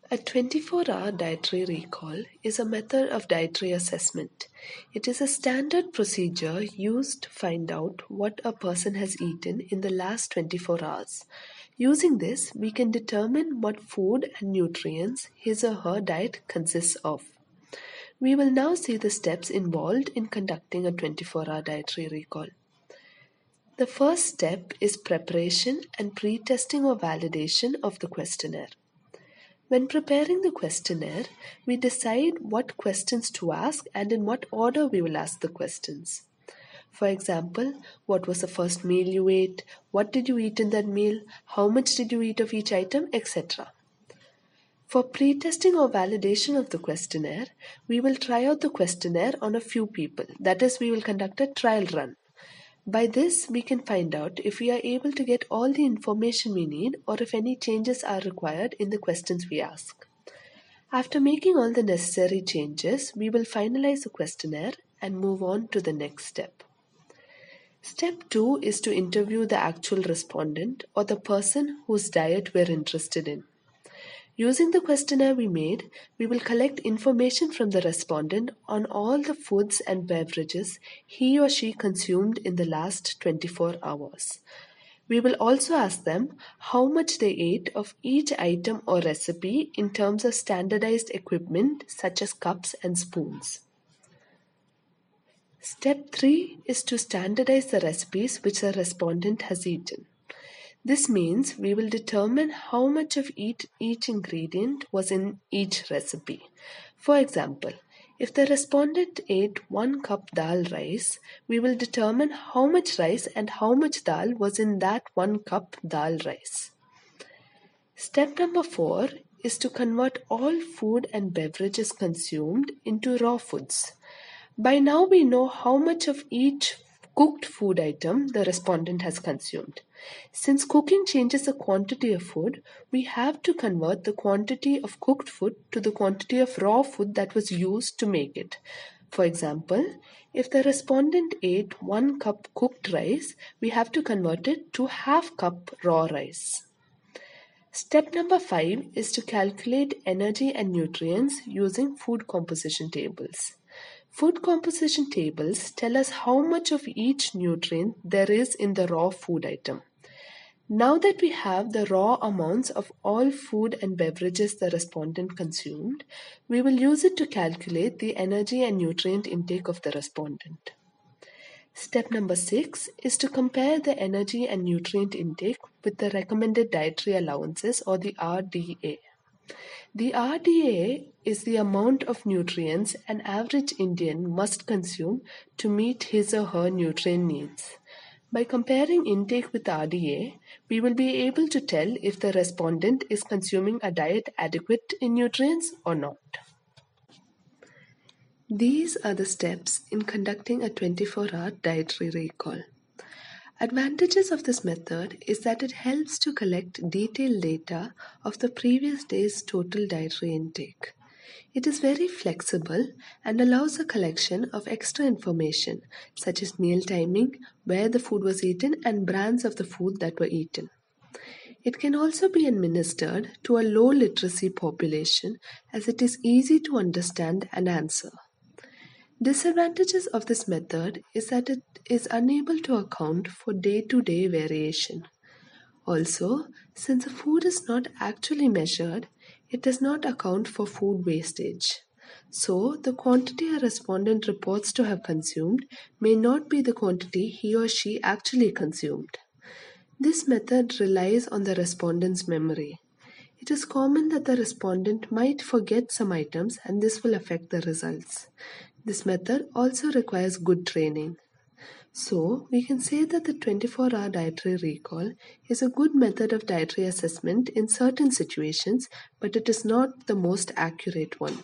A 24-hour dietary recall is a method of dietary assessment. It is a standard procedure used to find out what a person has eaten in the last 24 hours. Using this, we can determine what food and nutrients his or her diet consists of. We will now see the steps involved in conducting a 24-hour dietary recall. The first step is preparation and pre-testing or validation of the questionnaire. When preparing the questionnaire, we decide what questions to ask and in what order we will ask the questions. For example, what was the first meal you ate? What did you eat in that meal? How much did you eat of each item, etc. For pre-testing or validation of the questionnaire, we will try out the questionnaire on a few people. That is, we will conduct a trial run. By this, we can find out if we are able to get all the information we need or if any changes are required in the questions we ask. After making all the necessary changes, we will finalize the questionnaire and move on to the next step. Step 2 is to interview the actual respondent or the person whose diet we're interested in. Using the questionnaire we made, we will collect information from the respondent on all the foods and beverages he or she consumed in the last 24 hours. We will also ask them how much they ate of each item or recipe in terms of standardized equipment such as cups and spoons. Step 3 is to standardize the recipes which the respondent has eaten. This means we will determine how much of each ingredient was in each recipe. For example, if the respondent ate 1 cup dal rice, we will determine how much rice and how much dal was in that 1 cup dal rice. Step number 4 is to convert all food and beverages consumed into raw foods. By now we know how much of each cooked food item the respondent has consumed. Since cooking changes the quantity of food, we have to convert the quantity of cooked food to the quantity of raw food that was used to make it. For example, if the respondent ate 1 cup cooked rice, we have to convert it to half cup raw rice. Step number 5 is to calculate energy and nutrients using food composition tables. Food composition tables tell us how much of each nutrient there is in the raw food item. Now that we have the raw amounts of all food and beverages the respondent consumed, we will use it to calculate the energy and nutrient intake of the respondent. Step number 6 is to compare the energy and nutrient intake with the recommended dietary allowances or the RDA. The RDA is the amount of nutrients an average Indian must consume to meet his or her nutrient needs. By comparing intake with RDA, we will be able to tell if the respondent is consuming a diet adequate in nutrients or not. These are the steps in conducting a 24-hour dietary recall. Advantages of this method is that it helps to collect detailed data of the previous day's total dietary intake. It is very flexible and allows the collection of extra information such as meal timing, where the food was eaten, and brands of the food that were eaten. It can also be administered to a low literacy population as it is easy to understand and answer. Disadvantages of this method is that it is unable to account for day-to-day variation. Also, since the food is not actually measured, it does not account for food wastage. So, the quantity a respondent reports to have consumed may not be the quantity he or she actually consumed. This method relies on the respondent's memory. It is common that the respondent might forget some items and this will affect the results. This method also requires good training. So, we can say that the 24-hour dietary recall is a good method of dietary assessment in certain situations, but it is not the most accurate one.